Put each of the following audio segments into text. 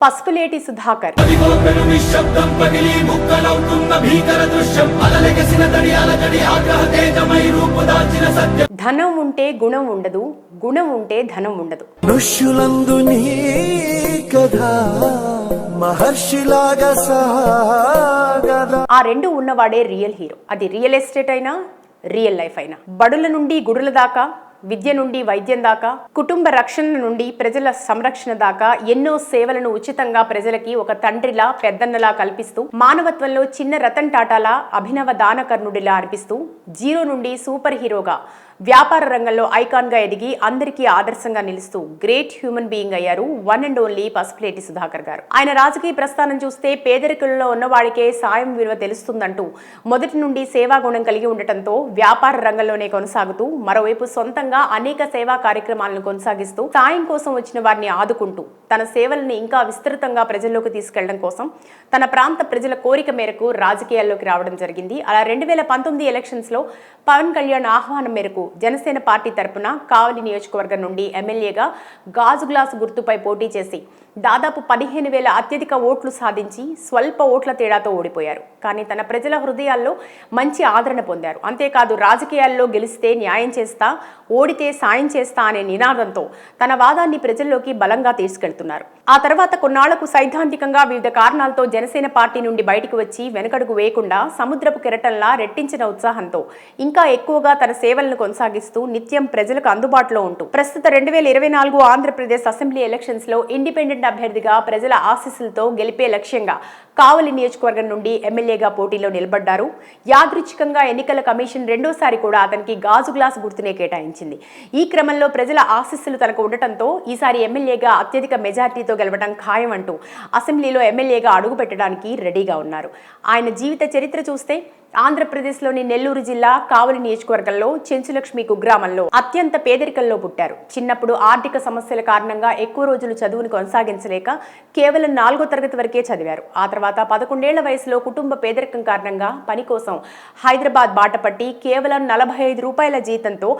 పసుపులేటి సుధాకర్ ధనం ఉంటే గుణం ఉండదు, గుణం ఉంటే ధనం ఉండదు. ఆ రెండు ఉన్నవాడే రియల్ హీరో. అది రియల్ ఎస్టేట్ అయినా, రియల్ లైఫ్ అయినా. బడుల నుండి గుడుల దాకా, విద్య నుండి వైద్యం దాకా, కుటుంబ రక్షణ నుండి ప్రజల సంరక్షణ దాకా ఎన్నో సేవలను ఉచితంగా ప్రజలకి ఒక తండ్రిలా పెద్దన్నలా కల్పిస్తూ, మానవత్వంలో చిన్న రతన్ టాటాలా అభినవ దానకర్ణుడిలా అనిపిస్తూ, జీరో నుండి సూపర్ హీరోగా వ్యాపార రంగంలో ఐకాన్ గా ఎదిగి అందరికీ ఆదర్శంగా నిలుస్తూ గ్రేట్ హ్యూమన్ బీయింగ్ అయ్యారు one and only Pasupuleti Sudhakar గారు. ఆయన రాజకీయ ప్రస్థానం చూస్తే పేదరికంలో ఉన్నవాడికే సాయం విలువ తెలుస్తుందంటూ మొదటి నుండి సేవా గుణం కలిగి ఉండటంతో వ్యాపార రంగంలోనే కొనసాగుతూ, మరోవైపు సొంతంగా అనేక సేవా కార్యక్రమాలను కొనసాగిస్తూ సాయం కోసం వచ్చిన వారిని ఆదుకుంటూ తన సేవలను ఇంకా విస్తృతంగా ప్రజల్లోకి తీసుకెళ్లడం కోసం తన ప్రాంత ప్రజల కోరిక మేరకు రాజకీయాల్లోకి రావడం జరిగింది. అలా 2019 ఎలక్షన్స్ లో పవన్ కళ్యాణ్ ఆహ్వానం మేరకు జనసేన పార్టీ తరపున కావలి నియోజకవర్గం నుండి ఎమ్మెల్యేగా గాజు గ్లాసు గుర్తుపై పోటీ చేసి దాదాపు 15,000 అత్యధిక ఓట్లు సాధించి స్వల్ప ఓట్ల తేడాతో ఓడిపోయారు. కానీ తన ప్రజల హృదయాల్లో మంచి ఆదరణ పొందారు. అంతేకాదు రాజకీయాల్లో గెలిస్తే న్యాయం చేస్తా, ఓడితే సాయం చేస్తా అనే నినాదంతో తన వాదాన్ని ప్రజల్లోకి బలంగా తీసుకెళ్తున్నారు. ఆ తర్వాత కొన్నాళ్లకు సైద్ధాంతికంగా వివిధ కారణాలతో జనసేన పార్టీ నుండి బయటకు వచ్చి వెనకడుగు వేయకుండా సముద్రపు కెరటంలా రెట్టించిన ఉత్సాహంతో ఇంకా ఎక్కువగా తన సేవలను కొనసాగిస్తూ నిత్యం ప్రజలకు అందుబాటులో ఉంటూ ప్రస్తుత 2024 ఆంధ్రప్రదేశ్ అసెంబ్లీ ఎలక్షన్స్ లో ఇండిపెండెంట్ అభ్యర్థిగా ప్రజల ఆశీస్సులతో గెలిపే లక్ష్యంగా కావలి నియోజకవర్గం నుండి ఎమ్మెల్యేగా పోటీలో నిలబడ్డారు. యాదృచ్ఛికంగా ఎన్నికల కమిషన్ రెండోసారి కూడా అతనికి గాజు గ్లాసు గుర్తునే కేటాయించింది. ఈ క్రమంలో ప్రజల ఆశీస్సులు తనకు ఉండటంతో ఈసారి ఎమ్మెల్యేగా అత్యధిక మెజార్టీతో గెలవడం ఖాయం అంటూ అసెంబ్లీలో ఎమ్మెల్యేగా అడుగు పెట్టడానికి రెడీగా ఉన్నారు. ఆయన జీవిత చరిత్ర చూస్తే ఆంధ్రప్రదేశ్లోని నెల్లూరు జిల్లా కావలి నియోజకవర్గంలో చెంచులక్ష్మి కుగ్రామంలో అత్యంత పేదరికంలో పుట్టారు. చిన్నప్పుడు ఆర్థిక సమస్యల కారణంగా ఎక్కువ రోజులు చదువును కొనసాగించలేక కేవలం 4వ తరగతి వరకే చదివారు. ఆ తర్వాత 11 ఏళ్ల వయసులో కుటుంబ పేదరికం కారణంగా పని కోసం హైదరాబాద్ బాటపట్టి కేవలం 45 రూపాయల జీతంతో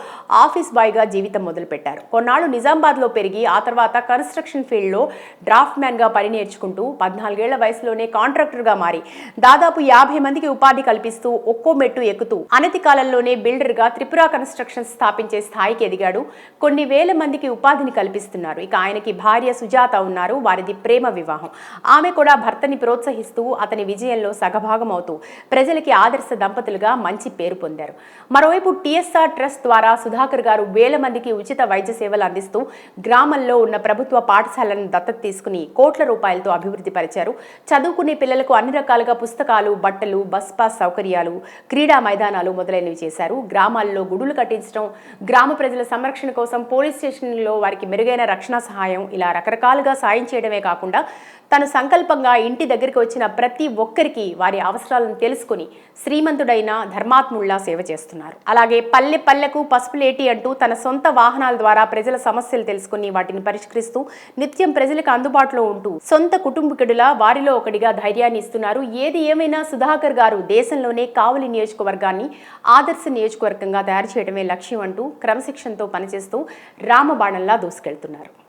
ఆఫీస్ బాయ్గా జీవితం మొదలుపెట్టారు. కొన్నాళ్లు నిజామాబాద్లో పెరిగి ఆ తర్వాత కన్స్ట్రక్షన్ ఫీల్డ్లో డ్రాఫ్ట్ మ్యాన్గా పని నేర్చుకుంటూ 14 ఏళ్ల వయసులోనే కాంట్రాక్టర్గా మారి దాదాపు 50 మందికి ఉపాధి కల్పిస్తూ ఒక్కో మెట్టు ఎక్కుతూ అనతి కాలంలోనే బిల్డర్ గా త్రిపుర కన్స్ట్రక్షన్స్ స్థాపించే స్థాయికి ఎదిగాడు. కొన్ని వేల మందికి ఉపాధిని కల్పిస్తున్నారు. ఇక ఆయనకి భార్య సుజాత ఉన్నారు. వారిది ప్రేమ వివాహం. ఆమె కూడా భర్తని ప్రోత్సహిస్తూ అతని విజయంలో సగభాగం అవుతూ ప్రజలకి ఆదర్శ దంపతులుగా మంచి పేరు పొందారు. మరోవైపు టీఎస్ఆర్ ట్రస్ట్ ద్వారా సుధాకర్ గారు వేల మందికి ఉచిత వైద్య సేవలు అందిస్తూ గ్రామంలో ఉన్న ప్రభుత్వ పాఠశాలను దత్తత తీసుకుని కోట్ల రూపాయలతో అభివృద్ధి పరిచారు. చదువుకునే పిల్లలకు అన్ని రకాలుగా పుస్తకాలు, బట్టలు, బస్ పాస్ సౌకర్యాలు, క్రీడా మైదానాలు మొదలైనవి చేశారు. గ్రామాల్లో గుడులు కట్టించడం, గ్రామ ప్రజల సంరక్షణ కోసం పోలీస్ స్టేషన్లలో వారికి మెరుగైన రక్షణ సహాయం, ఇలా రకరకాలుగా సాయం చేయడమే కాకుండా తను సంకల్పంగా ఇంటి దగ్గరికి వచ్చిన ప్రతి ఒక్కరికి వారి అవసరాలను తెలుసుకుని శ్రీమంతుడైన ధర్మాత్ముళ్లా సేవ చేస్తున్నారు. అలాగే పల్లె పల్లెకు పసుపులేటి అంటూ తన సొంత వాహనాల ద్వారా ప్రజల సమస్యలు తెలుసుకుని వాటిని పరిష్కరిస్తూ నిత్యం ప్రజలకు అందుబాటులో ఉంటూ సొంత కుటుంబీకుడిలా వారిలో ఒకటిగా ధైర్యాన్ని ఇస్తున్నారు. ఏది ఏమైనా సుధాకర్ గారు దేశంలోనే కావలి నియోజకవర్గాన్ని ఆదర్శ నియోజకవర్గంగా తయారు చేయడమే లక్ష్యం అంటూ క్రమశిక్షణతో పనిచేస్తూ రామబాణంలా దూసుకెళ్తున్నారు.